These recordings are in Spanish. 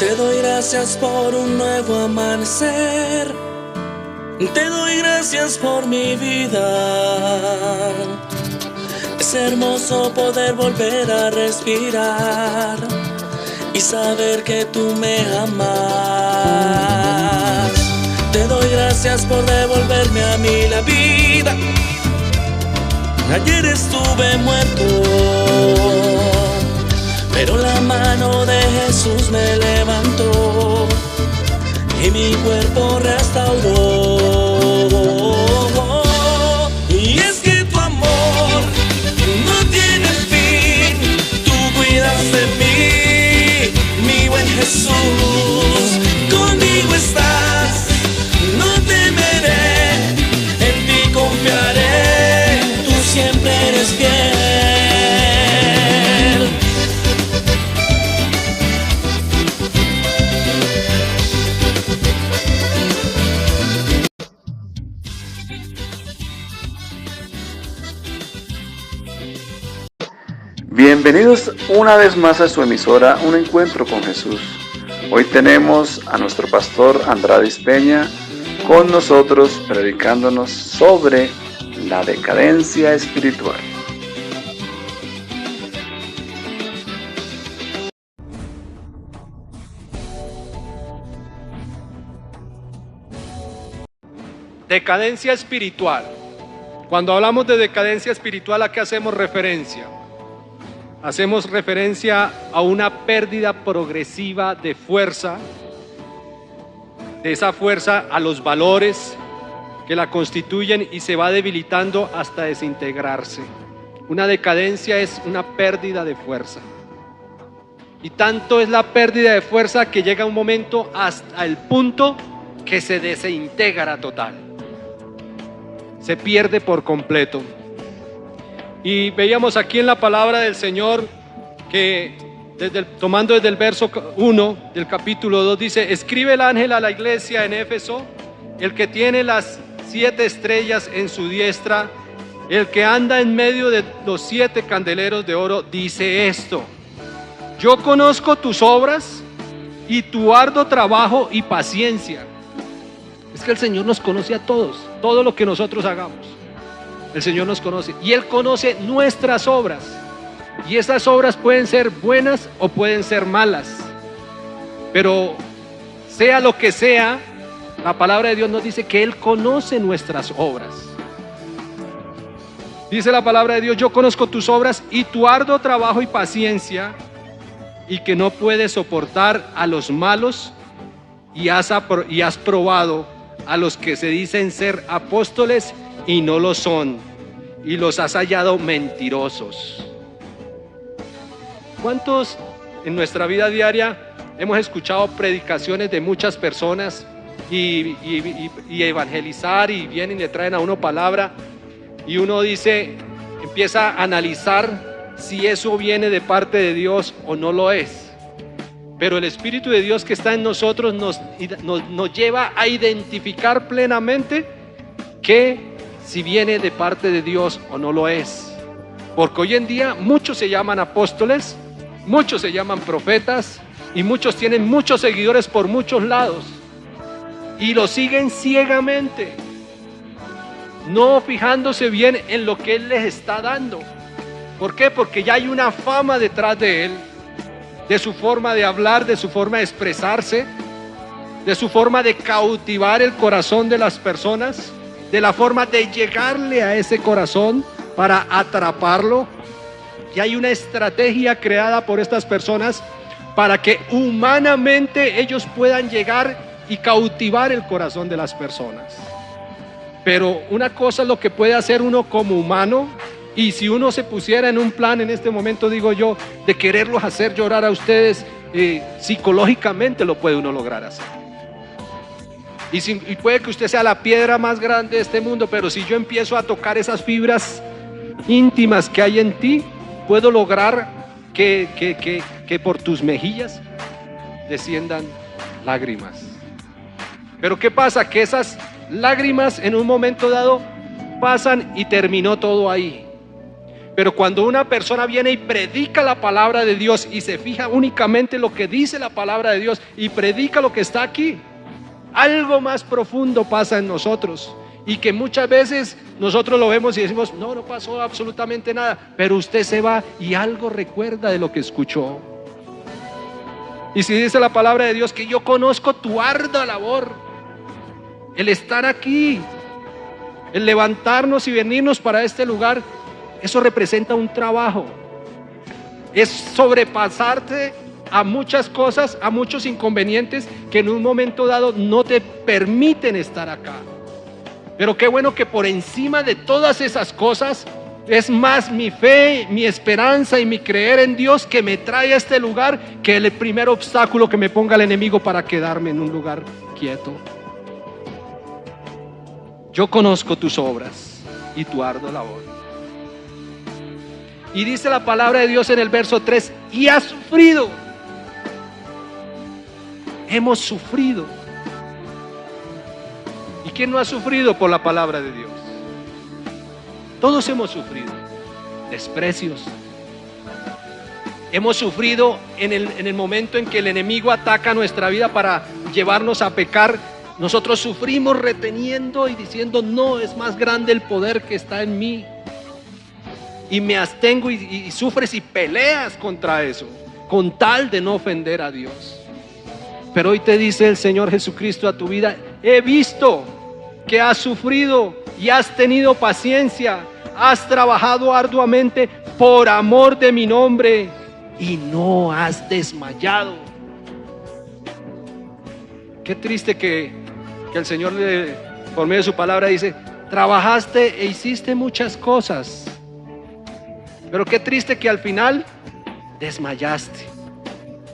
Te doy gracias por un nuevo amanecer. Te doy gracias por mi vida. Es hermoso poder volver a respirar y saber que tú me amas. Te doy gracias por devolverme a mí la vida. Ayer estuve muerto, pero la mano de Jesús me levantó y mi cuerpo restauró. Y es que tu amor no tiene fin. Tú cuidas de mí, mi buen Jesús. Conmigo estás, no temeré, en ti confiaré. Tú siempre eres fiel. Bienvenidos una vez más a su emisora Un Encuentro con Jesús. Hoy tenemos a nuestro pastor Andradis Peña con nosotros predicándonos sobre la decadencia espiritual. Decadencia espiritual. Cuando hablamos de decadencia espiritual, ¿a qué hacemos referencia? Hacemos referencia a una pérdida progresiva de fuerza, de esa fuerza a los valores que la constituyen y se va debilitando hasta desintegrarse. Una decadencia es una pérdida de fuerza. Y tanto es la pérdida de fuerza que llega un momento hasta el punto que se desintegra total. Se pierde por completo. Y veíamos aquí en la palabra del Señor que tomando desde el verso 1 del capítulo 2 dice: escribe el ángel a la iglesia en Éfeso, el que tiene las 7 estrellas en su diestra, el que anda en medio de los 7 candeleros de oro, dice esto: yo conozco tus obras y tu arduo trabajo y paciencia. Es que el Señor nos conoce a todos, todo lo que nosotros hagamos. El Señor nos conoce y Él conoce nuestras obras. Y esas obras pueden ser buenas o pueden ser malas. Pero sea lo que sea, la palabra de Dios nos dice que Él conoce nuestras obras. Dice la palabra de Dios: yo conozco tus obras y tu arduo trabajo y paciencia, y que no puedes soportar a los malos, y has probado a los que se dicen ser apóstoles y no lo son, y los has hallado mentirosos. ¿Cuántos en nuestra vida diaria hemos escuchado predicaciones de muchas personas y evangelizar, y vienen y le traen a uno palabra, y uno dice, empieza a analizar si eso viene de parte de Dios o no lo es? Pero el Espíritu de Dios que está en nosotros nos lleva a identificar plenamente que si viene de parte de Dios o no lo es. Porque hoy en día muchos se llaman apóstoles, muchos se llaman profetas, y muchos tienen muchos seguidores por muchos lados, y lo siguen ciegamente, no fijándose bien en lo que Él les está dando. ¿Por qué? Porque ya hay una fama detrás de Él, de su forma de hablar, de su forma de expresarse, de su forma de cautivar el corazón de las personas, de la forma de llegarle a ese corazón para atraparlo. Y hay una estrategia creada por estas personas para que humanamente ellos puedan llegar y cautivar el corazón de las personas. Pero una cosa es lo que puede hacer uno como humano, y si uno se pusiera en un plan en este momento, digo yo, de quererlos hacer llorar a ustedes, psicológicamente lo puede uno lograr hacer. Y puede que usted sea la piedra más grande de este mundo, pero si yo empiezo a tocar esas fibras íntimas que hay en ti, puedo lograr que por tus mejillas desciendan lágrimas. Pero ¿qué pasa? Que esas lágrimas en un momento dado pasan y terminó todo ahí. Pero cuando una persona viene y predica la palabra de Dios y se fija únicamente en lo que dice la palabra de Dios y predica lo que está aquí, algo más profundo pasa en nosotros. Y que muchas veces nosotros lo vemos y decimos, no pasó absolutamente nada. Pero usted se va y algo recuerda de lo que escuchó. Y si dice la palabra de Dios que yo conozco tu ardua labor, el estar aquí, el levantarnos y venirnos para este lugar, eso representa un trabajo. Es sobrepasarte a muchas cosas, a muchos inconvenientes que en un momento dado no te permiten estar acá. Pero qué bueno que por encima de todas esas cosas es más mi fe, mi esperanza y mi creer en Dios que me trae a este lugar que el primer obstáculo que me ponga el enemigo para quedarme en un lugar quieto. Yo conozco tus obras y tu ardua labor. Y dice la palabra de Dios en el verso 3, y has sufrido. Hemos sufrido. ¿Y quién no ha sufrido por la palabra de Dios? Todos hemos sufrido desprecios. Hemos sufrido en el momento en que el enemigo ataca nuestra vida para llevarnos a pecar. Nosotros sufrimos reteniendo y diciendo, no, es más grande el poder que está en mí. Y me abstengo y sufres y peleas contra eso, con tal de no ofender a Dios. Pero hoy te dice el Señor Jesucristo a tu vida, he visto que has sufrido y has tenido paciencia, has trabajado arduamente por amor de mi nombre y no has desmayado. Qué triste que el Señor por medio de su palabra dice, trabajaste e hiciste muchas cosas, pero qué triste que al final desmayaste,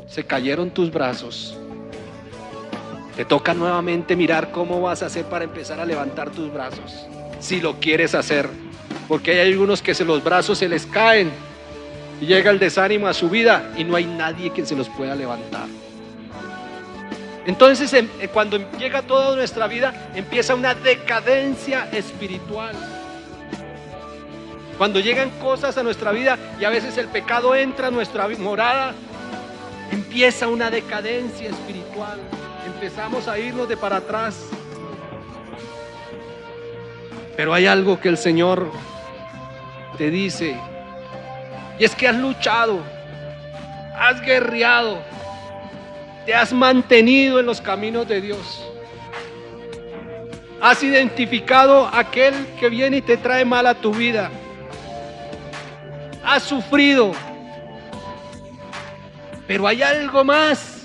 se cayeron tus brazos. Te toca nuevamente mirar cómo vas a hacer para empezar a levantar tus brazos, si lo quieres hacer, porque hay algunos que los brazos se les caen y llega el desánimo a su vida y no hay nadie que se los pueda levantar. Entonces cuando llega toda nuestra vida empieza una decadencia espiritual. Cuando llegan cosas a nuestra vida y a veces el pecado entra a nuestra morada, empieza una decadencia espiritual. Empezamos a irnos de para atrás. Pero hay algo que el Señor te dice, y es que has luchado, has guerreado, te has mantenido en los caminos de Dios. Has identificado a aquel que viene y te trae mal a tu vida. Has sufrido, pero hay algo más,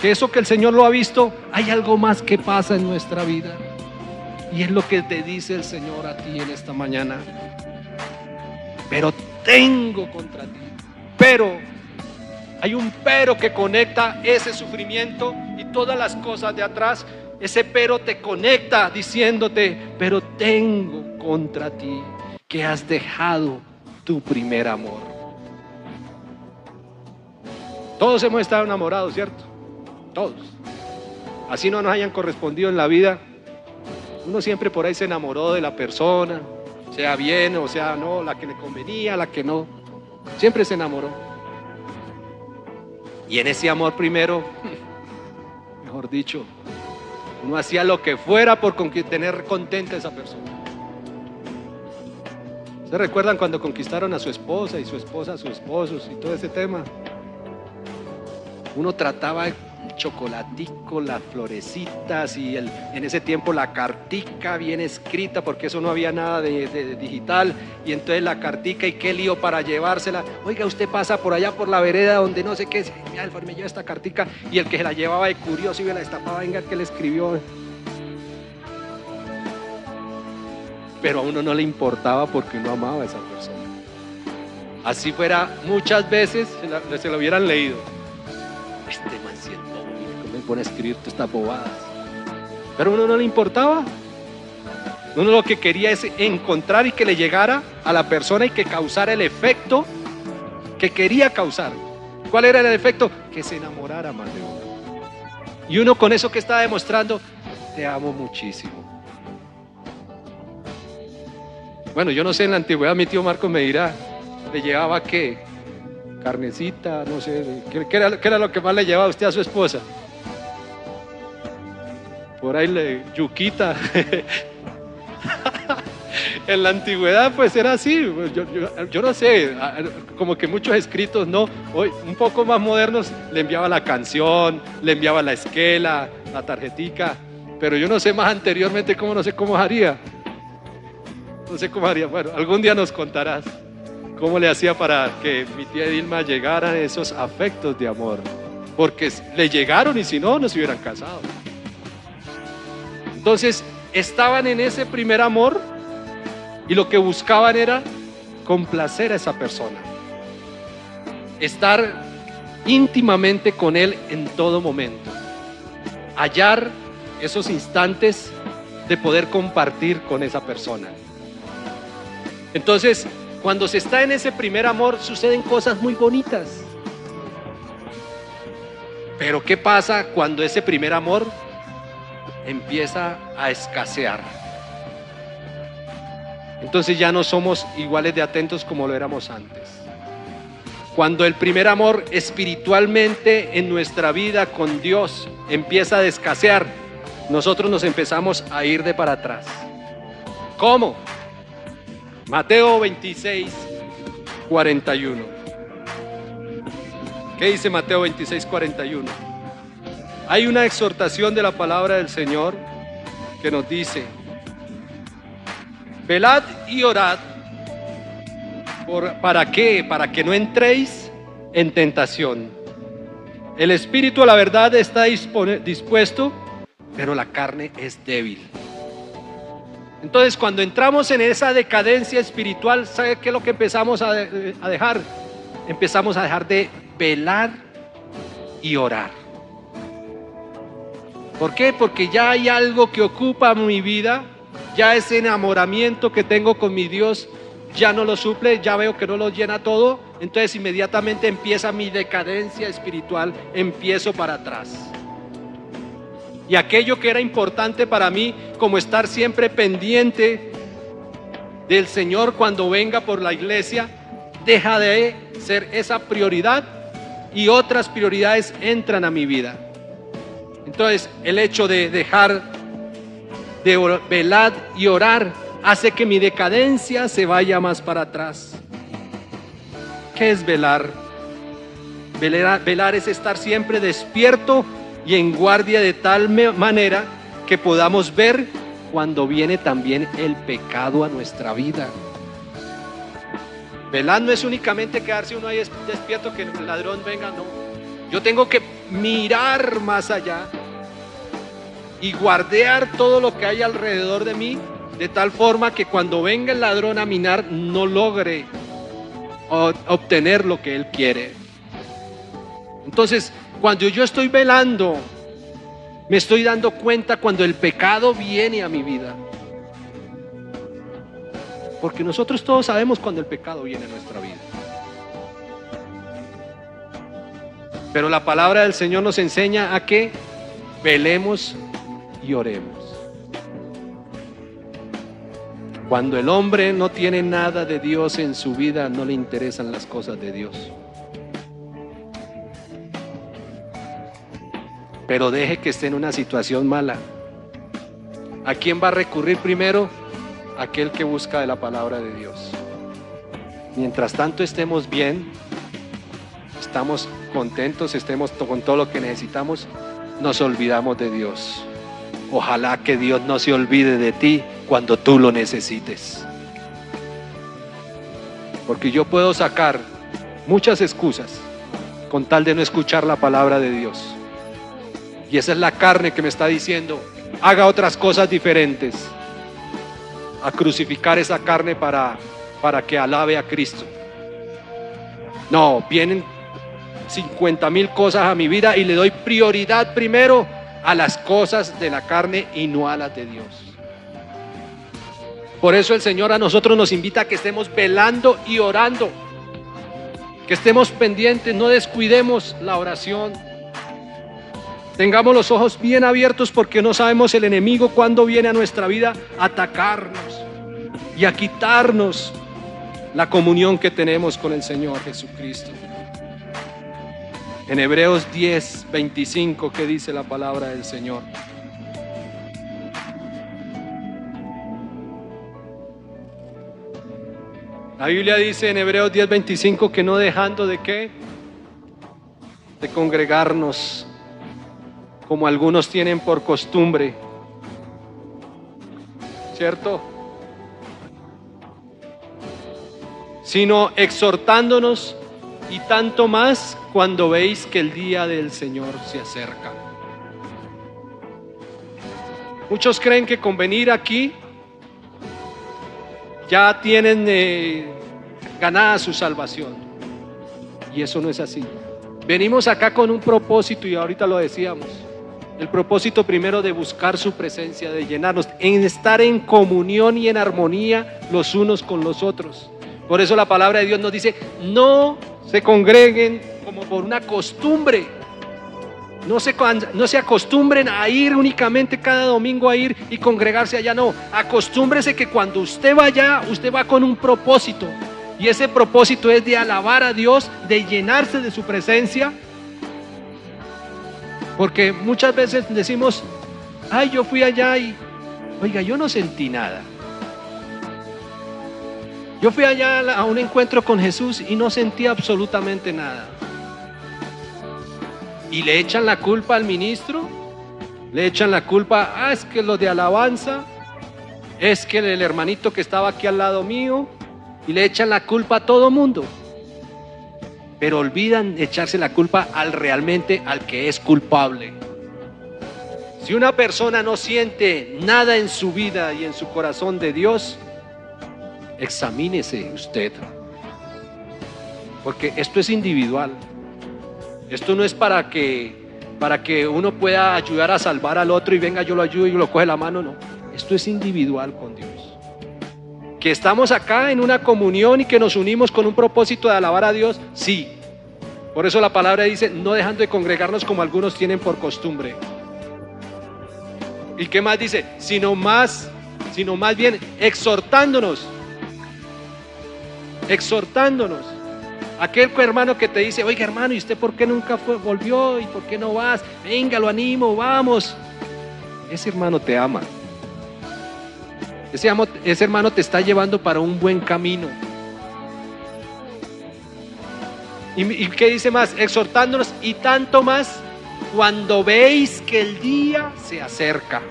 que eso que el Señor lo ha visto, hay algo más que pasa en nuestra vida, y es lo que te dice el Señor a ti en esta mañana. Pero tengo contra ti, pero hay un pero que conecta ese sufrimiento y todas las cosas de atrás. Ese pero te conecta diciéndote, pero tengo contra ti que has dejado tu primer amor. Todos hemos estado enamorados, ¿cierto? Todos. Así no nos hayan correspondido en la vida. Uno siempre por ahí se enamoró de la persona, sea bien o sea no, la que le convenía, la que no. Siempre se enamoró. Y en ese amor primero, mejor dicho, uno hacía lo que fuera por tener contenta a esa persona. ¿Se recuerdan cuando conquistaron a su esposa y su esposa a sus esposos y todo ese tema? Uno trataba el chocolatico, las florecitas y en ese tiempo la cartica bien escrita, porque eso no había nada de digital, y entonces la cartica y qué lío para llevársela. Oiga, usted pasa por allá por la vereda donde no sé qué, mira, el me lleva esta cartica, y el que se la llevaba de curioso y me la destapaba, venga, que le escribió. Pero a uno no le importaba porque uno amaba a esa persona. Así fuera, muchas veces se lo hubieran leído. Este man siento, ¿cómo me pone a escribir todas estas bobadas? Pero a uno no le importaba. Uno lo que quería es encontrar y que le llegara a la persona y que causara el efecto que quería causar. ¿Cuál era el efecto? Que se enamorara más de uno. Y uno con eso que estaba demostrando, te amo muchísimo. Bueno, yo no sé, en la antigüedad mi tío Marco me dirá, le llevaba ¿qué? Carnecita, no sé, ¿qué era lo que más le llevaba usted a su esposa? Por ahí yuquita. En la antigüedad pues era así, yo no sé, como que muchos escritos no, hoy un poco más modernos le enviaba la canción, le enviaba la esquela, la tarjetica, pero yo no sé más anteriormente cómo, no sé cómo haría. No sé cómo haría, bueno, algún día nos contarás cómo le hacía para que mi tía Dilma llegara a esos afectos de amor, porque le llegaron y si no, no se hubieran casado. Entonces, estaban en ese primer amor y lo que buscaban era complacer a esa persona, estar íntimamente con él en todo momento, hallar esos instantes de poder compartir con esa persona. Entonces, cuando se está en ese primer amor, suceden cosas muy bonitas. Pero ¿qué pasa cuando ese primer amor empieza a escasear? Entonces ya no somos iguales de atentos como lo éramos antes. Cuando el primer amor espiritualmente en nuestra vida con Dios empieza a escasear, nosotros nos empezamos a ir de para atrás. ¿Cómo? Mateo 26, 41. ¿Qué dice Mateo 26, 41? Hay una exhortación de la palabra del Señor que nos dice: velad y orad. ¿Para qué? Para que no entréis en tentación. El espíritu a la verdad está dispuesto, pero la carne es débil. Entonces, cuando entramos en esa decadencia espiritual, ¿sabe qué es lo que empezamos a dejar? Empezamos a dejar de velar y orar. ¿Por qué? Porque ya hay algo que ocupa mi vida, ya ese enamoramiento que tengo con mi Dios ya no lo suple, ya veo que no lo llena todo, entonces inmediatamente empieza mi decadencia espiritual, empiezo para atrás. Y aquello que era importante para mí, como estar siempre pendiente del Señor cuando venga por la iglesia, deja de ser esa prioridad y otras prioridades entran a mi vida. Entonces, el hecho de dejar de velar y orar hace que mi decadencia se vaya más para atrás. ¿Qué es velar? Velar es estar siempre despierto y en guardia de tal manera que podamos ver cuando viene también el pecado a nuestra vida. Velar no es únicamente quedarse uno ahí despierto que el ladrón venga, no. Yo tengo que mirar más allá y guardear todo lo que hay alrededor de mí, de tal forma que cuando venga el ladrón a minar no logre obtener lo que él quiere. Entonces, cuando yo estoy velando, me estoy dando cuenta cuando el pecado viene a mi vida. Porque nosotros todos sabemos cuando el pecado viene a nuestra vida. Pero la palabra del Señor nos enseña a que velemos y oremos. Cuando el hombre no tiene nada de Dios en su vida, no le interesan las cosas de Dios. Pero deje que esté en una situación mala. ¿A quién va a recurrir primero? Aquel que busca de la palabra de Dios. Mientras tanto estemos bien, estamos contentos, estemos con todo lo que necesitamos, nos olvidamos de Dios. Ojalá que Dios no se olvide de ti cuando tú lo necesites. Porque yo puedo sacar muchas excusas con tal de no escuchar la palabra de Dios. Y esa es la carne que me está diciendo, haga otras cosas diferentes a crucificar esa carne para que alabe a Cristo. No, vienen 50,000 cosas a mi vida y le doy prioridad primero a las cosas de la carne y no a las de Dios. Por eso el Señor a nosotros nos invita a que estemos velando y orando, que estemos pendientes, no descuidemos la oración. Tengamos los ojos bien abiertos porque no sabemos el enemigo cuándo viene a nuestra vida a atacarnos. y a quitarnos la comunión que tenemos con el Señor Jesucristo. En Hebreos 10:25, ¿qué dice la palabra del Señor? La Biblia dice en Hebreos 10:25 que no dejando de qué, de congregarnos, como algunos tienen por costumbre, ¿cierto? Sino exhortándonos, y tanto más cuando veis que el día del Señor se acerca. Muchos creen que con venir aquí ya tienen ganada su salvación, y eso no es así. Venimos acá con un propósito, y ahorita lo decíamos, el propósito primero de buscar su presencia, de llenarnos, en estar en comunión y en armonía los unos con los otros. Por eso la palabra de Dios nos dice: no se congreguen como por una costumbre. No se acostumbren a ir únicamente cada domingo a ir y congregarse allá, no. Acostúmbrese que cuando usted vaya, usted va con un propósito. Y ese propósito es de alabar a Dios, de llenarse de su presencia. Porque muchas veces decimos: ay, yo fui allá y, oiga, yo no sentí nada. Yo fui allá a un encuentro con Jesús y no sentí absolutamente nada. Y le echan la culpa al ministro, le echan la culpa, es que los de alabanza, es que el hermanito que estaba aquí al lado mío, y le echan la culpa a todo mundo. Pero olvidan echarse la culpa realmente al que es culpable. Si una persona no siente nada en su vida y en su corazón de Dios, examínese usted, porque esto es individual. Esto no es para que uno pueda ayudar a salvar al otro y venga, yo lo ayudo y lo coge la mano, no. Esto es individual con Dios. Que estamos acá en una comunión y que nos unimos con un propósito de alabar a Dios, sí. Por eso la palabra dice: no dejando de congregarnos como algunos tienen por costumbre. ¿Y qué más dice? Sino más bien exhortándonos. Aquel hermano que te dice: oiga, hermano, ¿y usted por qué nunca volvió? ¿Y por qué no vas? Venga, lo animo, vamos. Ese hermano te ama. Ese hermano te está llevando para un buen camino. ¿Y qué dice más? Exhortándonos, y tanto más cuando veis que el día se acerca.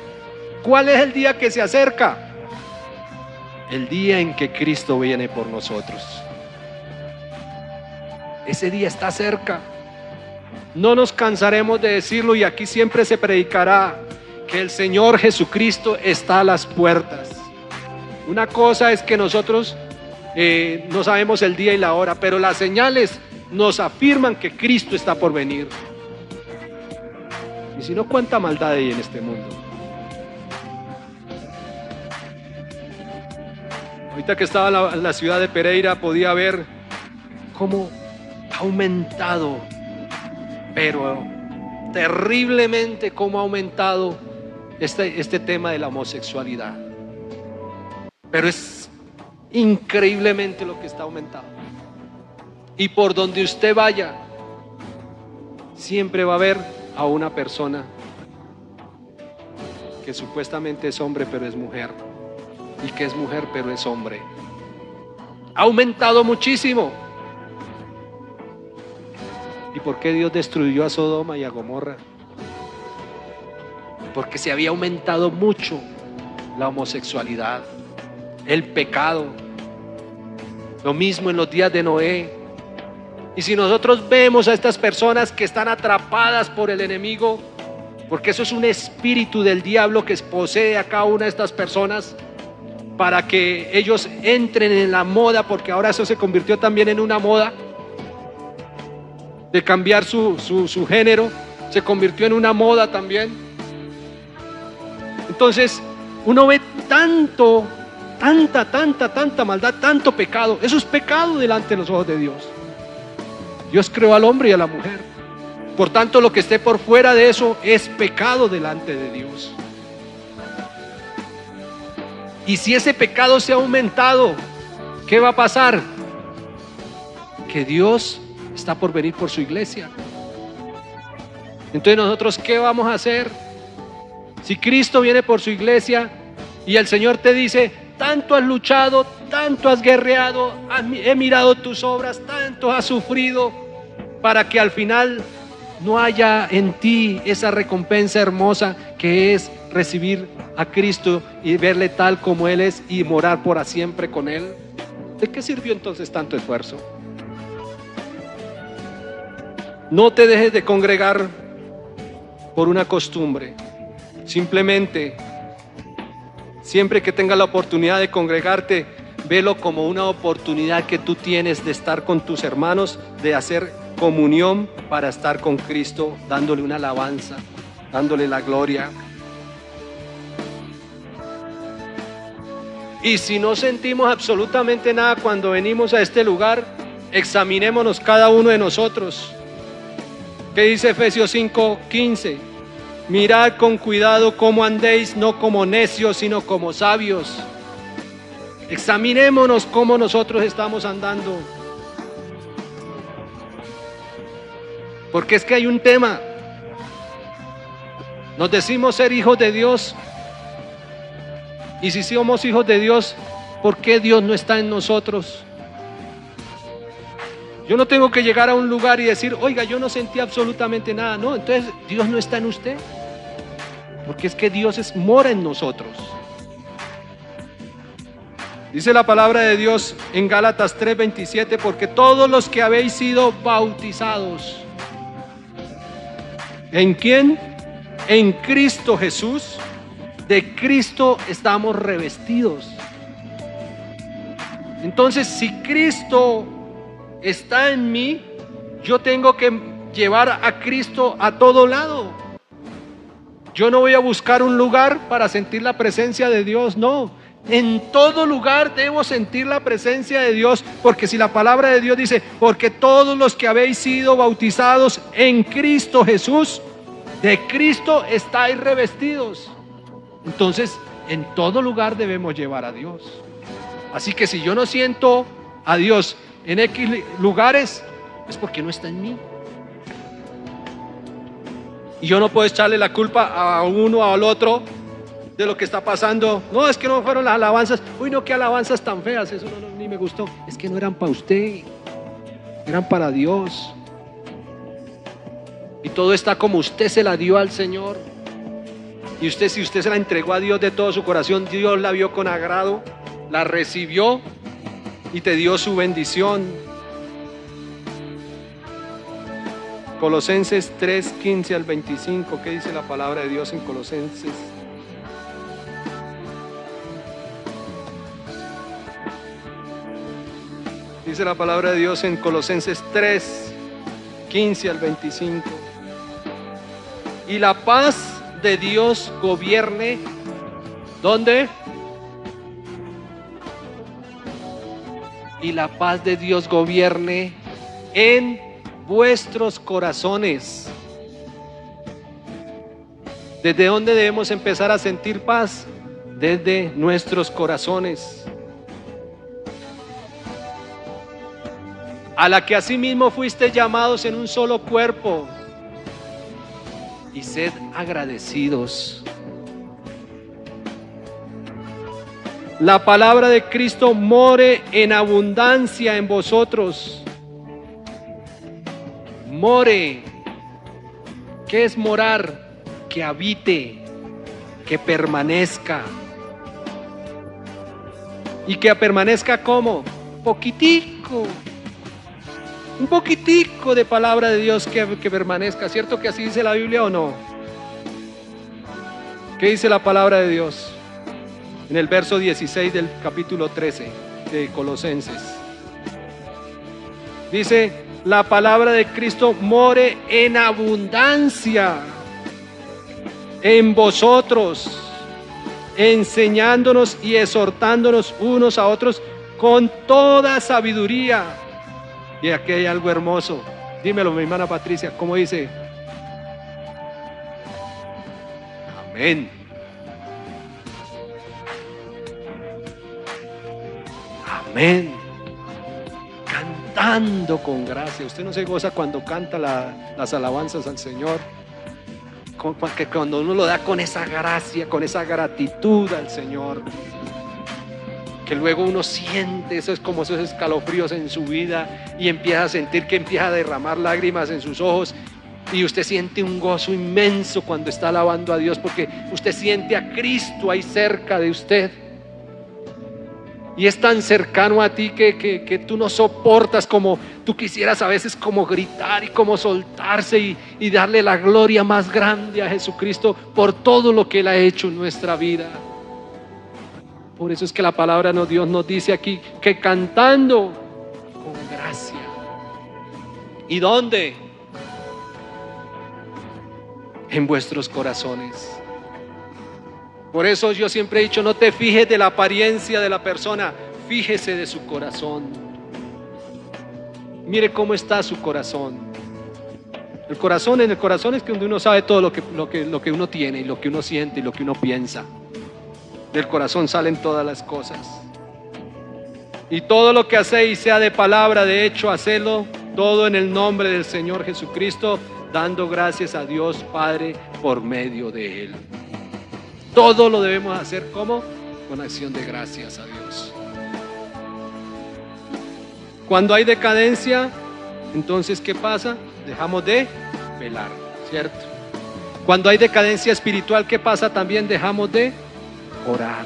¿Cuál es el día que se acerca? El día en que Cristo viene por nosotros. Ese día está cerca. No nos cansaremos de decirlo, y aquí siempre se predicará que el Señor Jesucristo está a las puertas. Una cosa es que nosotros no sabemos el día y la hora, pero las señales nos afirman que Cristo está por venir. Y si no, ¿cuánta maldad hay en este mundo? Ahorita que estaba en la ciudad de Pereira, podía ver cómo ha aumentado, pero terriblemente cómo ha aumentado este tema de la homosexualidad. Pero es increíblemente lo que está aumentando. Y por donde usted vaya, siempre va a haber a una persona que supuestamente es hombre pero es mujer, y que es mujer pero es hombre. Ha aumentado muchísimo. ¿Y por qué Dios destruyó a Sodoma y a Gomorra? Porque se había aumentado mucho la homosexualidad, el pecado. Lo mismo en los días de Noé. Y si nosotros vemos a estas personas que están atrapadas por el enemigo, porque eso es un espíritu del diablo que posee a cada una de estas personas, para que ellos entren en la moda, porque ahora eso se convirtió también en una moda, de cambiar su género, se convirtió en una moda también. Entonces uno ve tanta maldad, tanto pecado. Eso es pecado delante de los ojos de Dios. Dios creó al hombre y a la mujer. Por tanto, lo que esté por fuera de eso es pecado delante de Dios. Y si ese pecado se ha aumentado, ¿qué va a pasar? Que Dios está por venir por su iglesia. Entonces nosotros, ¿qué vamos a hacer? Si Cristo viene por su iglesia y el Señor te dice, tanto has luchado, tanto has guerreado, he mirado tus obras, tanto has sufrido, para que al final no haya en ti esa recompensa hermosa que es recibir a Cristo y verle tal como Él es y morar por siempre con Él. ¿De qué sirvió entonces tanto esfuerzo? No te dejes de congregar por una costumbre. Simplemente, siempre que tengas la oportunidad de congregarte, velo como una oportunidad que tú tienes de estar con tus hermanos, de hacer comunión para estar con Cristo, dándole una alabanza, dándole la gloria. Y si no sentimos absolutamente nada cuando venimos a este lugar, examinémonos cada uno de nosotros. ¿Qué dice Efesios 5:15? Mirad con cuidado cómo andéis, no como necios, sino como sabios. Examinémonos cómo nosotros estamos andando. Porque es que hay un tema. Nos decimos ser hijos de Dios. Y si somos hijos de Dios, ¿por qué Dios no está en nosotros? Yo no tengo que llegar a un lugar y decir, oiga, yo no sentí absolutamente nada. No, entonces Dios no está en usted. Porque es que Dios mora en nosotros. Dice la palabra de Dios en Gálatas 3:27, porque todos los que habéis sido bautizados, ¿en quién? En Cristo Jesús. De Cristo estamos revestidos. Entonces, si Cristo está en mí, yo tengo que llevar a Cristo a todo lado. Yo no voy a buscar un lugar para sentir la presencia de Dios, no. En todo lugar debo sentir la presencia de Dios, porque si la palabra de Dios dice, porque todos los que habéis sido bautizados en Cristo Jesús, de Cristo estáis revestidos. Entonces, en todo lugar debemos llevar a Dios. Así que si yo no siento a Dios en X lugares, es porque no está en mí. Y yo no puedo echarle la culpa a uno o al otro de lo que está pasando. No, es que no fueron las alabanzas. Uy, no, qué alabanzas tan feas, eso ni me gustó. Es que no eran para usted, eran para Dios. Y todo está como usted se la dio al Señor. Y usted, si usted se la entregó a Dios de todo su corazón, Dios la vio con agrado, la recibió y te dio su bendición. Colosenses 3:15 al 25. ¿Qué dice la palabra de Dios en Colosenses? Dice la palabra de Dios en Colosenses 3:15 al 25. Y la paz de Dios gobierne, ¿dónde? Y la paz de Dios gobierne en vuestros corazones. ¿Desde dónde debemos empezar a sentir paz? Desde nuestros corazones. A la que asimismo fuiste llamados en un solo cuerpo, y sed agradecidos. La palabra de Cristo more en abundancia en vosotros. More. ¿Qué es morar? Que habite, que permanezca. ¿Y que permanezca cómo? Poquitico. Un poquitico de palabra de Dios que permanezca. ¿Cierto que así dice la Biblia o no? ¿Qué dice la palabra de Dios? En el verso 16 del capítulo 13 de Colosenses. Dice, la palabra de Cristo more en abundancia en vosotros, enseñándonos y exhortándonos unos a otros con toda sabiduría. Y aquí hay algo hermoso. Dímelo, mi hermana Patricia, ¿cómo dice? Amén. Amén. Cantando con gracia. Usted no se goza cuando canta las alabanzas al Señor. Que cuando uno lo da con esa gracia, con esa gratitud al Señor, que luego uno siente esos escalofríos en su vida y empieza a sentir que empieza a derramar lágrimas en sus ojos, y usted siente un gozo inmenso cuando está alabando a Dios, porque usted siente a Cristo ahí cerca de usted. Y es tan cercano a ti que tú no soportas, como tú quisieras a veces como gritar y como soltarse y darle la gloria más grande a Jesucristo por todo lo que Él ha hecho en nuestra vida. Por eso es que la palabra de Dios nos dice aquí que cantando con gracia. ¿Y dónde? En vuestros corazones. Por eso yo siempre he dicho, no te fijes de la apariencia de la persona, fíjese de su corazón. Mire cómo está su corazón. En el corazón es que donde uno sabe todo lo que uno tiene y lo que uno siente y lo que uno piensa. Del corazón salen todas las cosas. Y todo lo que hacéis, sea de palabra, de hecho, hacedlo todo en el nombre del Señor Jesucristo, dando gracias a Dios Padre por medio de Él. Todo lo debemos hacer como con acción de gracias a Dios. Cuando hay decadencia, entonces ¿qué pasa? Dejamos de velar, ¿cierto? Cuando hay decadencia espiritual, ¿qué pasa? También dejamos de orar.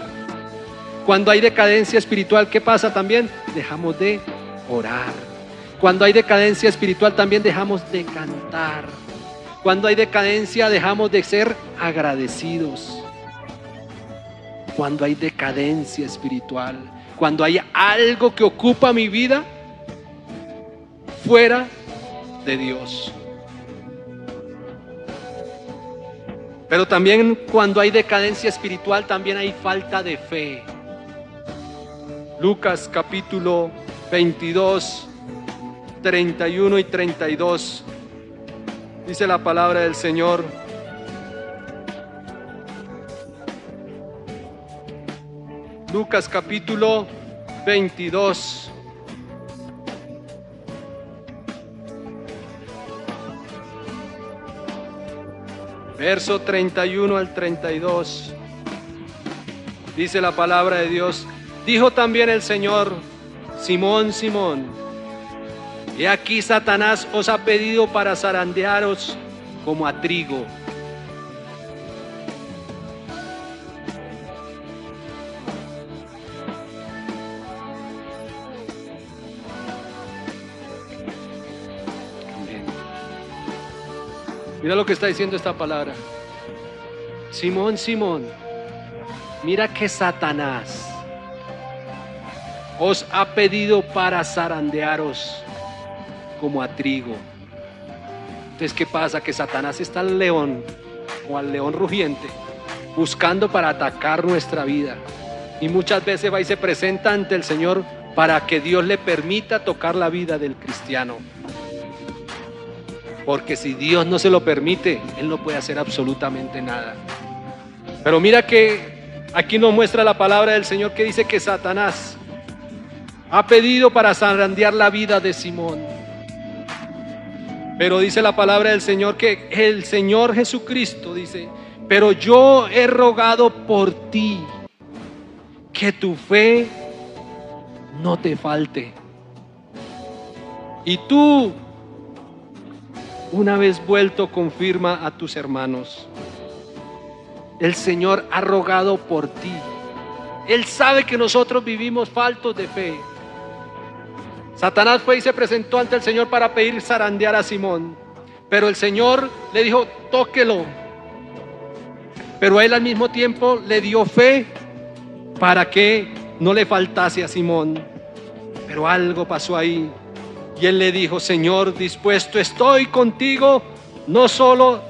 Cuando hay decadencia espiritual, ¿qué pasa? También dejamos de orar. Cuando hay decadencia espiritual, también dejamos de cantar. Cuando hay decadencia, dejamos de ser agradecidos. Cuando hay decadencia espiritual, cuando hay algo que ocupa mi vida fuera de Dios. Pero también cuando hay decadencia espiritual, también hay falta de fe. Lucas capítulo 22, 31 y 32. Dice la palabra del Señor: Lucas capítulo 22. Verso 31 al 32. Dice la palabra de Dios: dijo también el Señor: Simón, Simón, he aquí Satanás os ha pedido para zarandearos como a trigo. Mira lo que está diciendo esta palabra. Simón, Simón, mira que Satanás os ha pedido para zarandearos como a trigo. Entonces, ¿qué pasa? Que Satanás está al león o al león rugiente buscando para atacar nuestra vida. Y muchas veces va y se presenta ante el Señor para que Dios le permita tocar la vida del cristiano. Porque si Dios no se lo permite, Él no puede hacer absolutamente nada. Pero mira que aquí nos muestra la palabra del Señor que dice que Satanás ha pedido para zarandear la vida de Simón. Pero dice la palabra del Señor que el Señor Jesucristo dice: pero yo he rogado por ti que tu fe no te falte. Y tú, una vez vuelto, confirma a tus hermanos. El Señor ha rogado por ti. Él sabe que nosotros vivimos faltos de fe. Satanás fue y se presentó ante el Señor para pedir zarandear a Simón, pero el Señor le dijo: tóquelo. Pero a él al mismo tiempo le dio fe para que no le faltase a Simón. Pero algo pasó ahí. Y él le dijo: Señor, dispuesto estoy contigo, no solo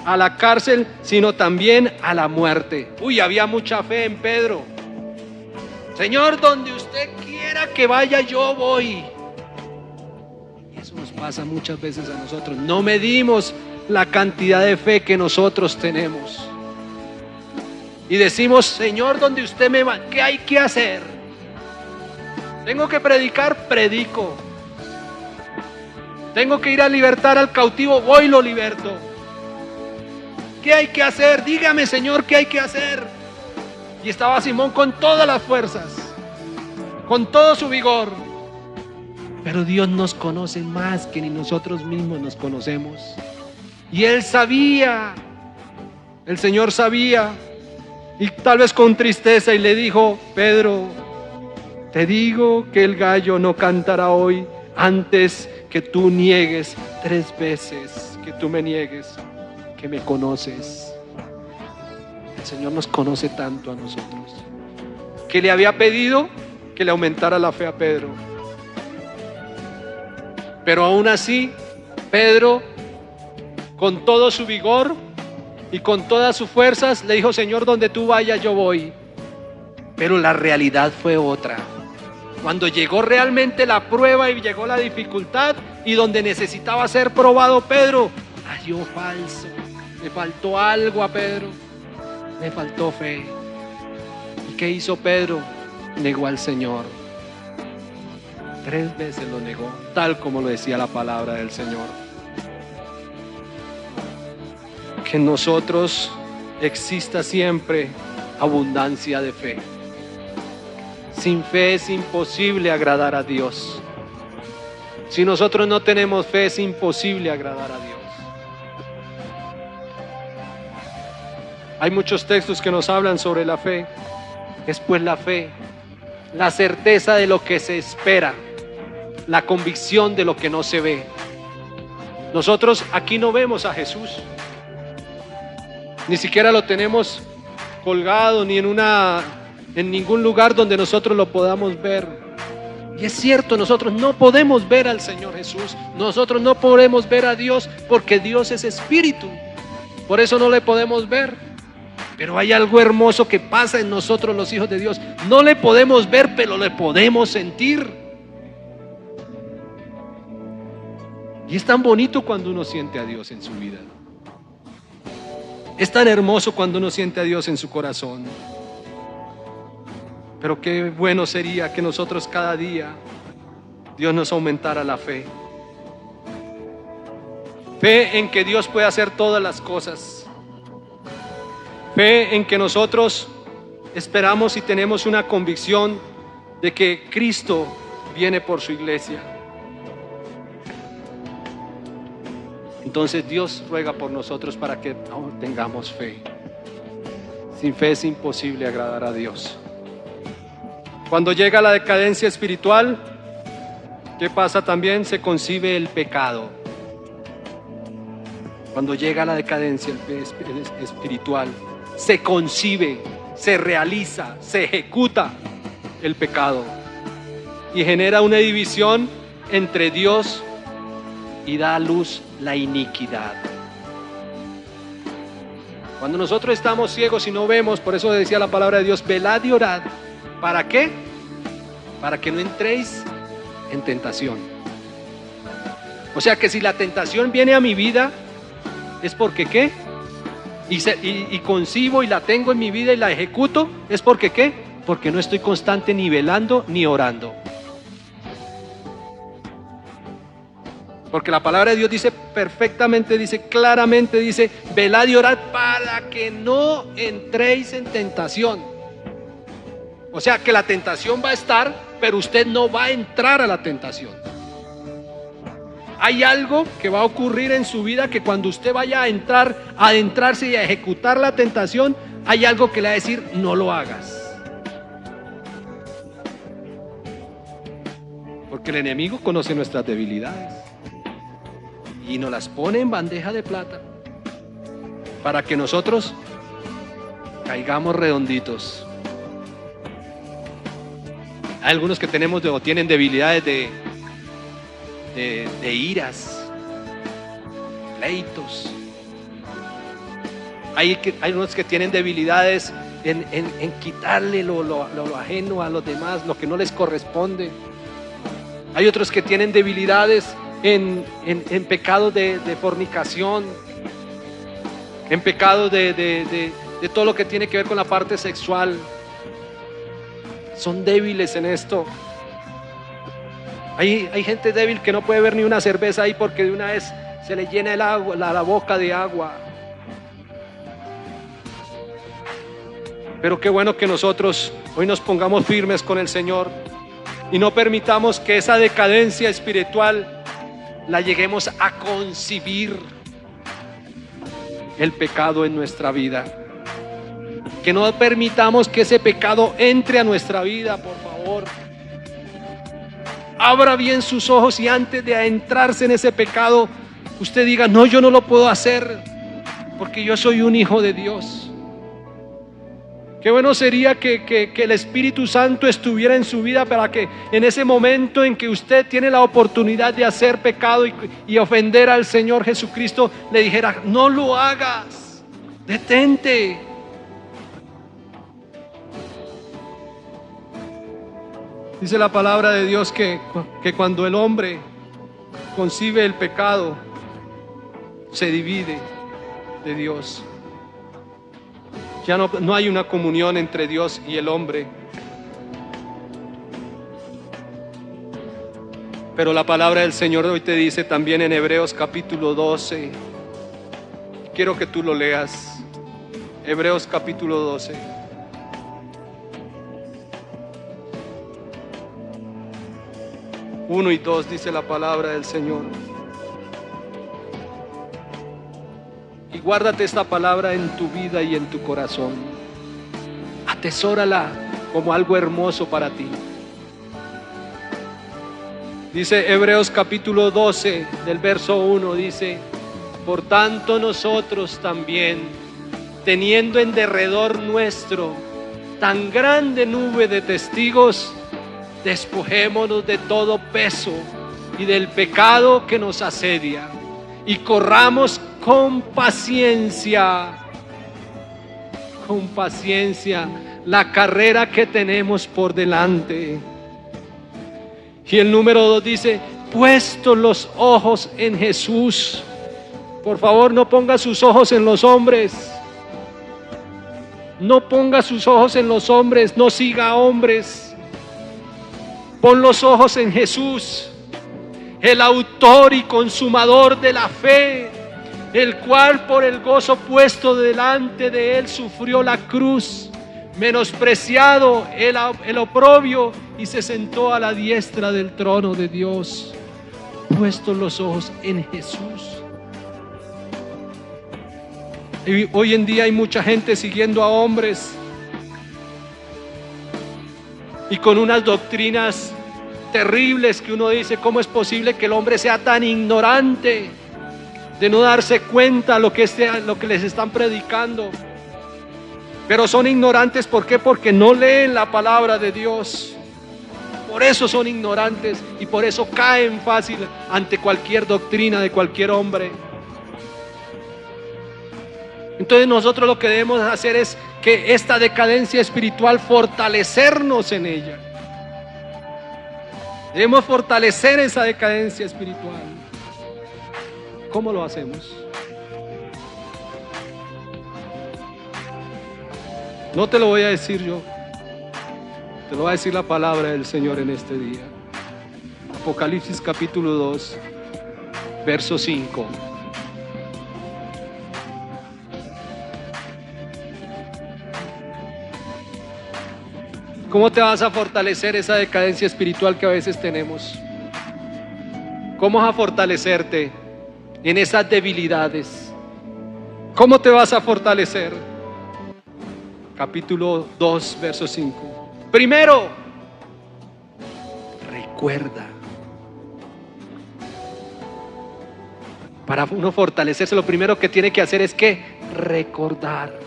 a la cárcel, sino también a la muerte. Uy, había mucha fe en Pedro. Señor, donde usted quiera que vaya, yo voy. Y eso nos pasa muchas veces a nosotros. No medimos la cantidad de fe que nosotros tenemos. Y decimos: Señor, donde usted me va, ¿qué hay que hacer? Tengo que predicar, predico. Tengo que ir a libertar al cautivo, voy y lo liberto. ¿Qué hay que hacer? Dígame, Señor, ¿qué hay que hacer? Y estaba Simón con todas las fuerzas, con todo su vigor. Pero Dios nos conoce más que ni nosotros mismos nos conocemos. Y Él sabía, el Señor sabía, y tal vez con tristeza, y le dijo: Pedro, te digo que el gallo no cantará hoy antes que tú niegues 3 veces, que tú me niegues que me conoces. El Señor nos conoce tanto a nosotros, que le había pedido que le aumentara la fe a Pedro. Pero aún así, Pedro, con todo su vigor y con todas sus fuerzas, le dijo: Señor, donde tú vayas yo voy. Pero la realidad fue otra. Cuando llegó realmente la prueba y llegó la dificultad, y donde necesitaba ser probado, Pedro halló falso. Le faltó algo a Pedro, le faltó fe. ¿Y qué hizo Pedro? Negó al Señor. 3 veces lo negó, tal como lo decía la palabra del Señor. Que en nosotros exista siempre abundancia de fe. Sin fe es imposible agradar a Dios. Si nosotros no tenemos fe, es imposible agradar a Dios. Hay muchos textos que nos hablan sobre la fe. Es pues la fe, la certeza de lo que se espera, la convicción de lo que no se ve. Nosotros aquí no vemos a Jesús, ni siquiera lo tenemos colgado ni en ningún lugar donde nosotros lo podamos ver. Y es cierto, nosotros no podemos ver al Señor Jesús, nosotros no podemos ver a Dios, porque Dios es espíritu. Por eso no le podemos ver. Pero hay algo hermoso que pasa en nosotros, los hijos de Dios. No le podemos ver, pero le podemos sentir. Y es tan bonito cuando uno siente a Dios en su vida. Es tan hermoso cuando uno siente a Dios en su corazón. Pero qué bueno sería que nosotros cada día Dios nos aumentara la fe. Fe en que Dios puede hacer todas las cosas. Fe en que nosotros esperamos y tenemos una convicción de que Cristo viene por su iglesia. Entonces Dios ruega por nosotros para que tengamos fe. Sin fe es imposible agradar a Dios. Cuando llega la decadencia espiritual, ¿qué pasa también? Se concibe el pecado. Cuando llega la decadencia espiritual, se concibe, se realiza, se ejecuta el pecado y genera una división entre Dios y da a luz la iniquidad. Cuando nosotros estamos ciegos y no vemos, por eso decía la palabra de Dios: velad y orad. ¿Para qué? Para que no entréis en tentación. O sea que si la tentación viene a mi vida, es porque ¿qué? Y concibo y la tengo en mi vida y la ejecuto, ¿es porque qué? Porque no estoy constante ni velando ni orando. Porque la palabra de Dios dice perfectamente, dice claramente, dice: velad y orad para que no entréis en tentación. O sea que la tentación va a estar, pero usted no va a entrar a la tentación. Hay algo que va a ocurrir en su vida, que cuando usted vaya a entrar, a adentrarse y a ejecutar la tentación, hay algo que le va a decir: no lo hagas. Porque el enemigo conoce nuestras debilidades y nos las pone en bandeja de plata para que nosotros caigamos redonditos. Hay algunos que tenemos o tienen debilidades de iras, pleitos. Hay unos que tienen debilidades en quitarle lo ajeno a los demás, lo que no les corresponde. Hay otros que tienen debilidades en pecados de fornicación, en pecados de todo lo que tiene que ver con la parte sexual. Son débiles en esto. Hay gente débil que no puede ver ni una cerveza ahí porque de una vez se le llena el agua, la boca de agua. Pero qué bueno que nosotros hoy nos pongamos firmes con el Señor y no permitamos que esa decadencia espiritual la lleguemos a concebir, el pecado en nuestra vida. Que no permitamos que ese pecado entre a nuestra vida, por favor. Abra bien sus ojos y antes de adentrarse en ese pecado, usted diga: no, yo no lo puedo hacer porque yo soy un hijo de Dios. Qué bueno sería que el Espíritu Santo estuviera en su vida para que en ese momento en que usted tiene la oportunidad de hacer pecado y ofender al Señor Jesucristo, le dijera: no lo hagas, detente. Dice la palabra de Dios que cuando el hombre concibe el pecado, se divide de Dios. Ya no hay una comunión entre Dios y el hombre. Pero la palabra del Señor hoy te dice también en Hebreos capítulo 12. Quiero que tú lo leas. Hebreos capítulo 12. Uno y 2 dice la palabra del Señor. Y guárdate esta palabra en tu vida y en tu corazón. Atesórala como algo hermoso para ti. Dice Hebreos capítulo 12 del verso 1, dice: por tanto nosotros también, teniendo en derredor nuestro tan grande nube de testigos, despojémonos de todo peso y del pecado que nos asedia, y corramos con paciencia la carrera que tenemos por delante. Y el número 2 dice: puestos los ojos en Jesús. Por favor, no ponga sus ojos en los hombres. No ponga sus ojos en los hombres, no siga a hombres. Pon los ojos en Jesús, el autor y consumador de la fe, el cual por el gozo puesto delante de él sufrió la cruz, menospreciado el oprobio, y se sentó a la diestra del trono de Dios. Puestos los ojos en Jesús. Y hoy en día hay mucha gente siguiendo a hombres y con unas doctrinas terribles que uno dice: ¿cómo es posible que el hombre sea tan ignorante de no darse cuenta lo que les están predicando? Pero son ignorantes, ¿por qué? Porque no leen la palabra de Dios. Por eso son ignorantes y por eso caen fácil ante cualquier doctrina de cualquier hombre. Entonces nosotros lo que debemos hacer es que esta decadencia espiritual, fortalecernos en ella. Debemos fortalecer esa decadencia espiritual. ¿Cómo lo hacemos? No te lo voy a decir yo, te lo va a decir la palabra del Señor en este día. Apocalipsis capítulo 2, verso 5. ¿Cómo te vas a fortalecer esa decadencia espiritual que a veces tenemos? ¿Cómo vas a fortalecerte en esas debilidades? ¿Cómo te vas a fortalecer? Capítulo 2, verso 5. Primero, recuerda. Para uno fortalecerse, lo primero que tiene que hacer es que recordar.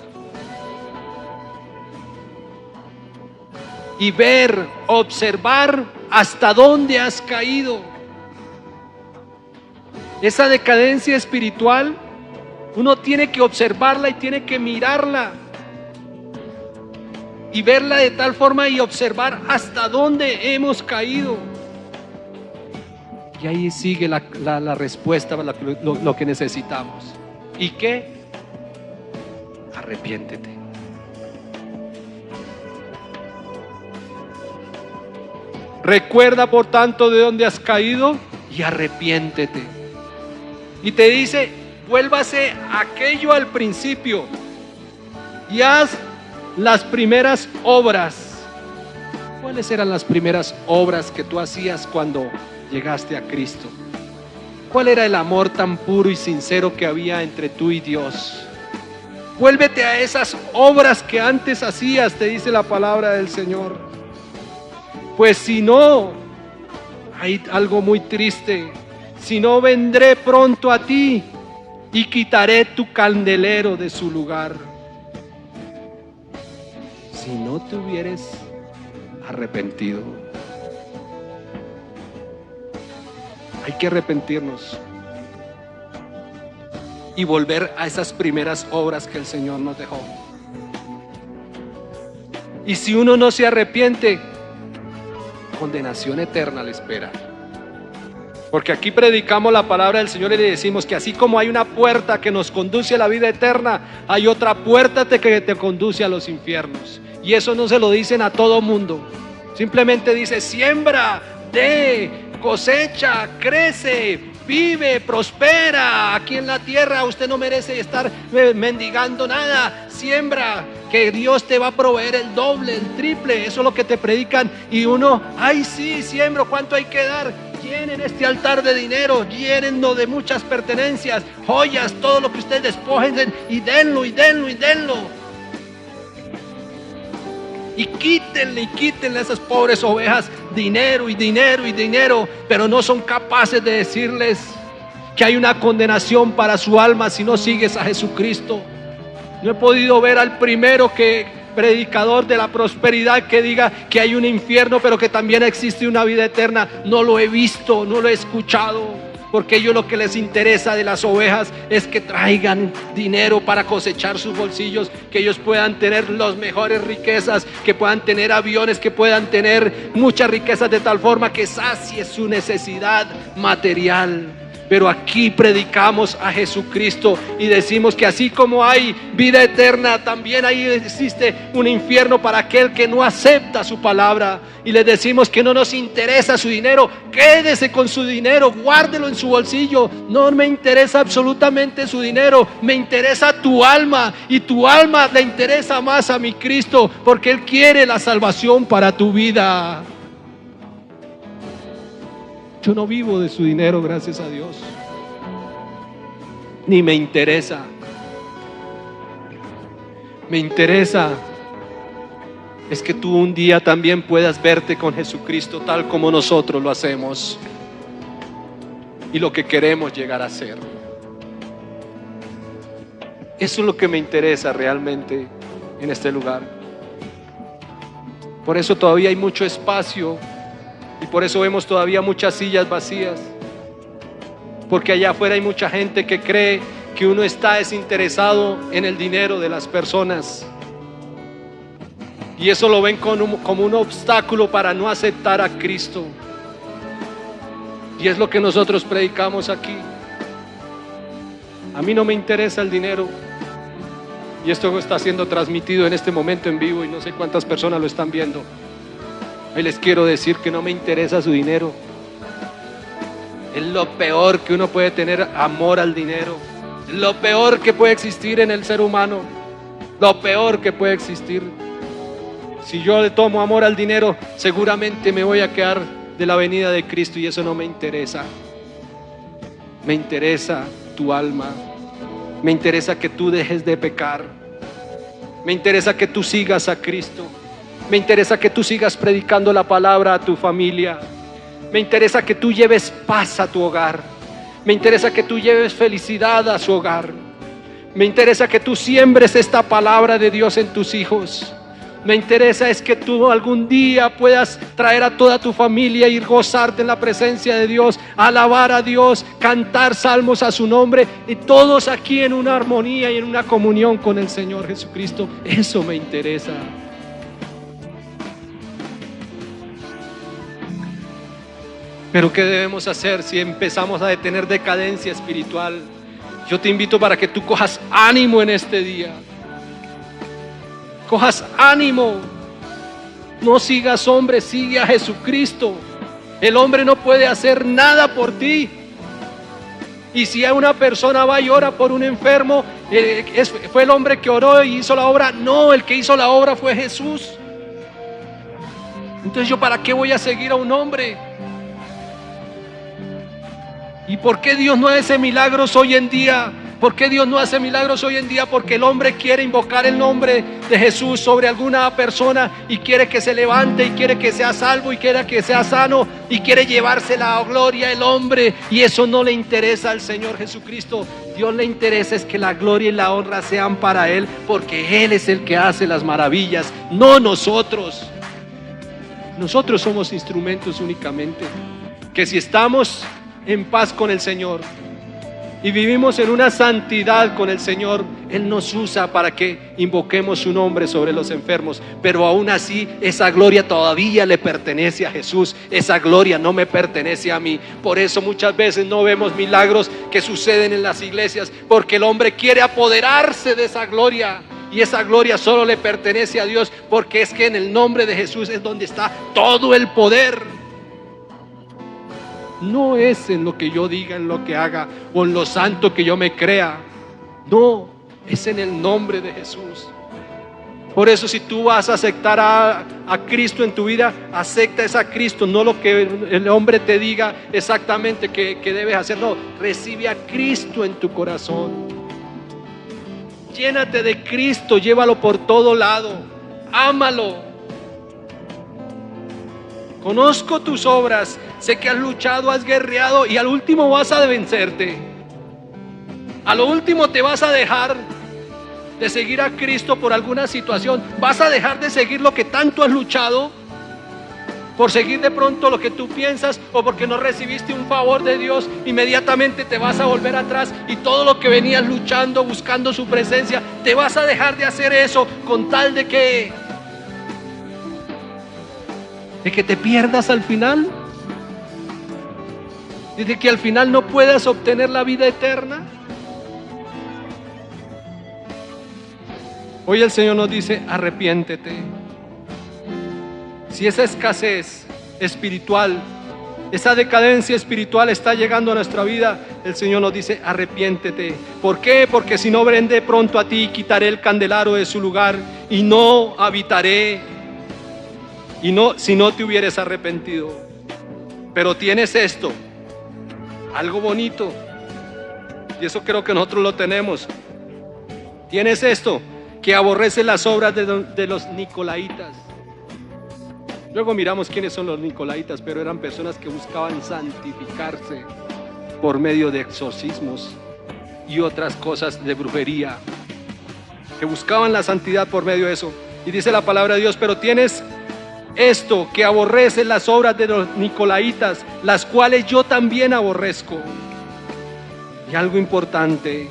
Y ver, observar hasta dónde has caído. Esa decadencia espiritual, uno tiene que observarla y tiene que mirarla y verla de tal forma y observar hasta dónde hemos caído. Y ahí sigue la respuesta, lo que necesitamos. ¿Y qué? Arrepiéntete. Recuerda por tanto de dónde has caído y arrepiéntete. Y te dice, vuélvase aquello al principio y haz las primeras obras. ¿Cuáles eran las primeras obras que tú hacías cuando llegaste a Cristo? ¿Cuál era el amor tan puro y sincero que había entre tú y Dios? Vuélvete a esas obras que antes hacías, te dice la palabra del Señor. Pues si no, hay algo muy triste. Si no, vendré pronto a ti y quitaré tu candelero de su lugar. Si no te hubieres arrepentido. Hay que arrepentirnos y volver a esas primeras obras que el Señor nos dejó. Y si uno no se arrepiente, condenación eterna le espera. Porque aquí predicamos la palabra del Señor y le decimos que así como hay una puerta que nos conduce a la vida eterna, hay otra puerta que te conduce a los infiernos. Y eso no se lo dicen a todo mundo. Simplemente dice, siembra, cosecha, crece, vive, prospera. Aquí en la tierra usted no merece estar mendigando nada. Siembra, que Dios te va a proveer el doble, el triple. Eso es lo que te predican. Y uno, ay sí, siembro, ¿cuánto hay que dar? Llenen este altar de dinero, llénenlo de muchas pertenencias, joyas, todo lo que ustedes despojen y denlo, y denlo, y denlo. Y quítenle a esas pobres ovejas dinero y dinero y dinero, pero no son capaces de decirles que hay una condenación para su alma si no sigues a Jesucristo. No he podido ver al primero predicador de la prosperidad que diga que hay un infierno, pero que también existe una vida eterna. No lo he visto, no lo he escuchado. Porque ellos lo que les interesa de las ovejas es que traigan dinero para cosechar sus bolsillos, que ellos puedan tener las mejores riquezas, que puedan tener aviones, que puedan tener muchas riquezas de tal forma que sacie su necesidad material. Pero aquí predicamos a Jesucristo y decimos que así como hay vida eterna, también ahí existe un infierno para aquel que no acepta su palabra. Y les decimos que no nos interesa su dinero, quédese con su dinero, guárdelo en su bolsillo. No me interesa absolutamente su dinero, me interesa tu alma, y tu alma le interesa más a mi Cristo, porque Él quiere la salvación para tu vida. Yo no vivo de su dinero, gracias a Dios. Ni me interesa. Me interesa es que tú un día también puedas verte con Jesucristo tal como nosotros lo hacemos y lo que queremos llegar a ser. Eso es lo que me interesa realmente en este lugar. Por eso todavía hay mucho espacio. Y por eso vemos todavía muchas sillas vacías. Porque allá afuera hay mucha gente que cree que uno está desinteresado en el dinero de las personas. Y eso lo ven como un obstáculo para no aceptar a Cristo. Y es lo que nosotros predicamos aquí. A mí no me interesa el dinero. Y esto está siendo transmitido en este momento en vivo y no sé cuántas personas lo están viendo. Hoy les quiero decir que no me interesa su dinero. Es lo peor que uno puede tener, amor al dinero. Es lo peor que puede existir en el ser humano. Lo peor que puede existir. Si yo le tomo amor al dinero, seguramente me voy a quedar de la venida de Cristo y eso no me interesa. Me interesa tu alma. Me interesa que tú dejes de pecar. Me interesa que tú sigas a Cristo. Me interesa que tú sigas predicando la palabra a tu familia. Me interesa que tú lleves paz a tu hogar. Me interesa que tú lleves felicidad a su hogar. Me interesa que tú siembres esta palabra de Dios en tus hijos. Me interesa es que tú algún día puedas traer a toda tu familia y gozarte en la presencia de Dios, alabar a Dios, cantar salmos a su nombre y todos aquí en una armonía y en una comunión con el Señor Jesucristo. Eso me interesa. Pero ¿qué debemos hacer si empezamos a tener decadencia espiritual? Yo te invito para que tú cojas ánimo en este día. Cojas ánimo. No sigas hombres, sigue a Jesucristo. El hombre no puede hacer nada por ti. Y si una persona va y ora por un enfermo, ¿fue el hombre que oró y hizo la obra? No, el que hizo la obra fue Jesús. Entonces, ¿yo para qué voy a seguir a un hombre? ¿Y por qué Dios no hace milagros hoy en día? ¿Por qué Dios no hace milagros hoy en día? Porque el hombre quiere invocar el nombre de Jesús sobre alguna persona y quiere que se levante y quiere que sea salvo y quiere que sea sano y quiere llevarse la gloria el hombre, y eso no le interesa al Señor Jesucristo. Dios le interesa es que la gloria y la honra sean para Él, porque Él es el que hace las maravillas, no nosotros. Nosotros somos instrumentos únicamente, que si estamos en paz con el Señor y vivimos en una santidad con el Señor, Él nos usa para que invoquemos su nombre sobre los enfermos. Pero aún así, esa gloria todavía le pertenece a Jesús. Esa gloria no me pertenece a mí. Por eso muchas veces no vemos milagros que suceden en las iglesias, porque el hombre quiere apoderarse de esa gloria. Y esa gloria solo le pertenece a Dios, porque es que en el nombre de Jesús es donde está todo el poder. No es en lo que yo diga, en lo que haga o en lo santo que yo me crea. No, es en el nombre de Jesús. Por eso, si tú vas a aceptar a Cristo en tu vida, acepta a Cristo, no lo que el hombre te diga exactamente que debes hacer. No, recibe a Cristo en tu corazón. Llénate de Cristo, llévalo por todo lado, ámalo. Conozco tus obras, sé que has luchado, has guerreado y al último vas a vencerte. A lo último te vas a dejar de seguir a Cristo por alguna situación. Vas a dejar de seguir lo que tanto has luchado, por seguir de pronto lo que tú piensas, o porque no recibiste un favor de Dios. Inmediatamente te vas a volver atrás y todo lo que venías luchando, buscando su presencia, te vas a dejar de hacer eso con tal de que te pierdas al final, de que al final no puedas obtener la vida eterna. Hoy el Señor nos dice: arrepiéntete. Si esa escasez espiritual, esa decadencia espiritual está llegando a nuestra vida, el Señor nos dice: arrepiéntete. ¿Por qué? Porque si no vendré pronto a ti, quitaré el candelero de su lugar y no habitaré. Si no te hubieras arrepentido. Pero tienes esto, algo bonito, y eso creo que nosotros lo tenemos. Tienes esto, que aborrece las obras de los nicolaitas. Luego miramos quiénes son los nicolaitas, pero eran personas que buscaban santificarse por medio de exorcismos y otras cosas de brujería, que buscaban la santidad por medio de eso. Y dice la palabra de Dios: pero tienes esto, que aborrece las obras de los nicolaitas, las cuales yo también aborrezco. Y algo importante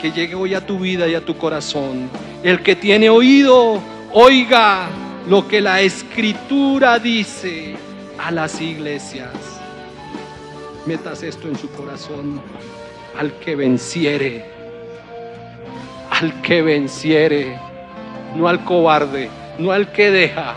que llegue hoy a tu vida y a tu corazón: el que tiene oído, oiga lo que la Escritura dice a las iglesias. Metas esto en su corazón: al que venciere, no al cobarde, no al que deja,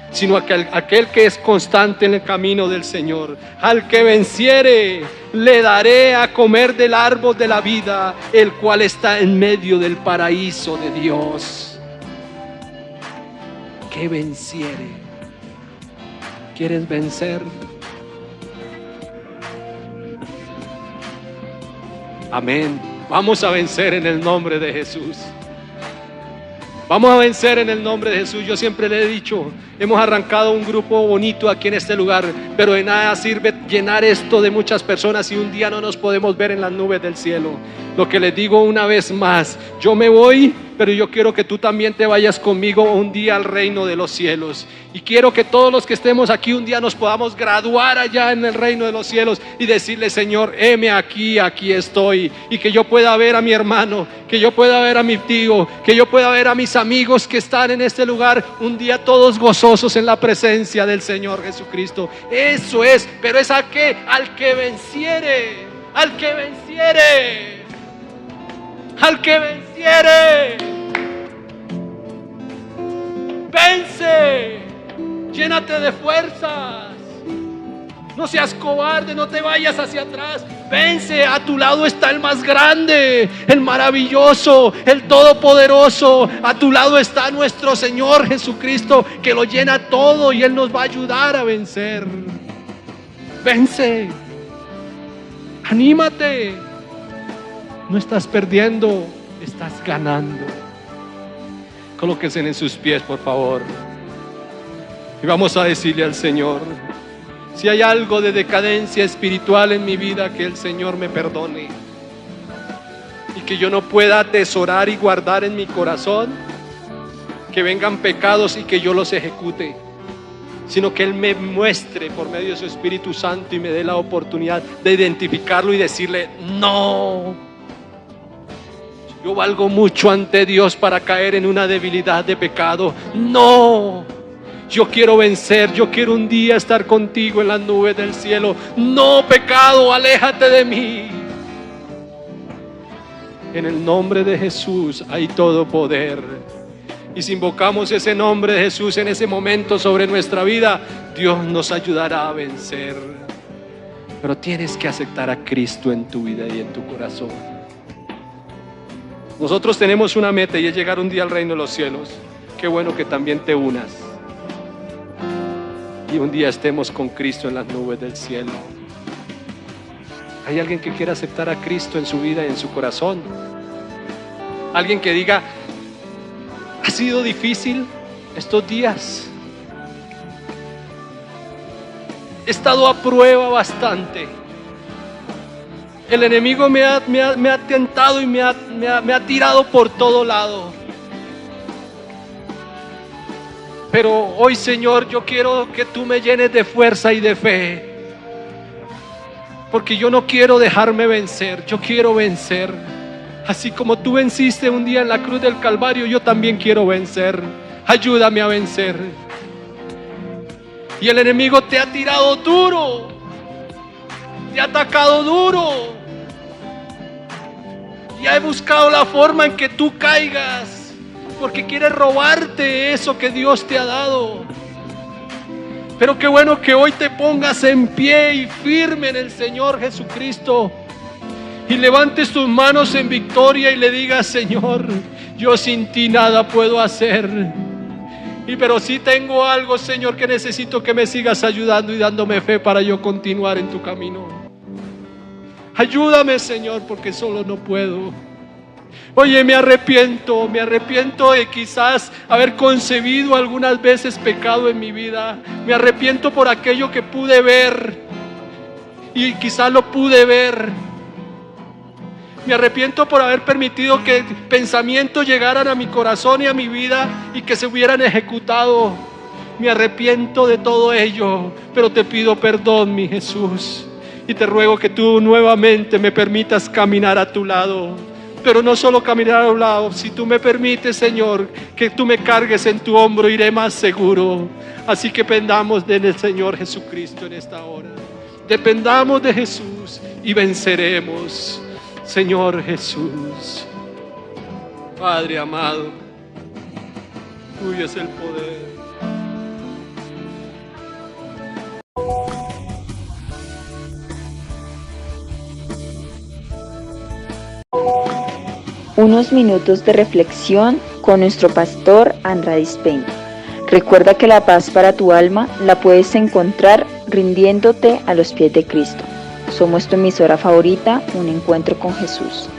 sino aquel que es constante en el camino del Señor. Al que venciere, le daré a comer del árbol de la vida, el cual está en medio del paraíso de Dios. Que venciere. ¿Quieres vencer? Amén. Vamos a vencer en el nombre de Jesús. Vamos a vencer en el nombre de Jesús. Yo siempre le he dicho, hemos arrancado un grupo bonito aquí en este lugar, pero de nada sirve llenar esto de muchas personas si un día no nos podemos ver en las nubes del cielo. Lo que les digo una vez más: yo me voy, pero yo quiero que tú también te vayas conmigo un día al reino de los cielos. Y quiero que todos los que estemos aquí un día nos podamos graduar allá en el reino de los cielos y decirle: Señor, heme aquí, aquí estoy. Y que yo pueda ver a mi hermano, que yo pueda ver a mi tío, que yo pueda ver a mis amigos que están en este lugar un día todos gozosos en la presencia del Señor Jesucristo. Eso es, pero es a qué: al que venciere, al que venciere, al que venciere. Vence, Llénate de fuerzas. No seas cobarde, no te vayas hacia atrás. Vence, a tu lado está el más grande, el maravilloso, el todopoderoso. A tu lado está nuestro Señor Jesucristo, que lo llena todo y Él nos va a ayudar a vencer. Vence. Anímate. No estás perdiendo, estás ganando. Colóquense en sus pies, por favor. Y vamos a decirle al Señor: si hay algo de decadencia espiritual en mi vida, que el Señor me perdone. Y que yo no pueda atesorar y guardar en mi corazón que vengan pecados y que yo los ejecute, sino que Él me muestre por medio de su Espíritu Santo y me dé la oportunidad de identificarlo y decirle: no, yo valgo mucho ante Dios para caer en una debilidad de pecado. No, yo quiero vencer, yo quiero un día estar contigo en las nubes del cielo. No, pecado, aléjate de mí. En el nombre de Jesús hay todo poder. Y si invocamos ese nombre de Jesús en ese momento sobre nuestra vida, Dios nos ayudará a vencer. Pero tienes que aceptar a Cristo en tu vida y en tu corazón. Nosotros tenemos una meta y es llegar un día al reino de los cielos. Qué bueno que también te unas y un día estemos con Cristo en las nubes del cielo. ¿Hay alguien que quiera aceptar a Cristo en su vida y en su corazón? Alguien que diga: ha sido difícil estos días, he estado a prueba bastante, el enemigo me ha tentado y me ha tirado por todo lado. Pero hoy, Señor, yo quiero que tú me llenes de fuerza y de fe, porque yo no quiero dejarme vencer, yo quiero vencer. Así como tú venciste un día en la cruz del Calvario, yo también quiero vencer. Ayúdame a vencer. Y el enemigo te ha tirado duro, te ha atacado duro, y ha buscado la forma en que tú caigas, porque quiere robarte eso que Dios te ha dado. Pero qué bueno que hoy te pongas en pie y firme en el Señor Jesucristo, y levantes tus manos en victoria y le digas: Señor, yo sin ti nada puedo hacer, pero sí tengo algo, Señor, que necesito que me sigas ayudando y dándome fe para yo continuar en tu camino. Ayúdame, Señor, porque solo no puedo. Oye, me arrepiento de quizás haber concebido algunas veces pecado en mi vida. Me arrepiento por aquello que pude ver y quizás lo pude ver. Me arrepiento por haber permitido que pensamientos llegaran a mi corazón y a mi vida y que se hubieran ejecutado. Me arrepiento de todo ello, pero te pido perdón, mi Jesús, y te ruego que tú nuevamente me permitas caminar a tu lado. Pero no solo caminar a un lado, si tú me permites, Señor, que tú me cargues en tu hombro, iré más seguro. Así que dependamos del Señor Jesucristo en esta hora. Dependamos de Jesús y venceremos, Señor Jesús. Padre amado, tuyo es el poder. Unos minutos de reflexión con nuestro pastor Andrés Peña. Recuerda que la paz para tu alma la puedes encontrar rindiéndote a los pies de Cristo. Somos tu emisora favorita, Un Encuentro con Jesús.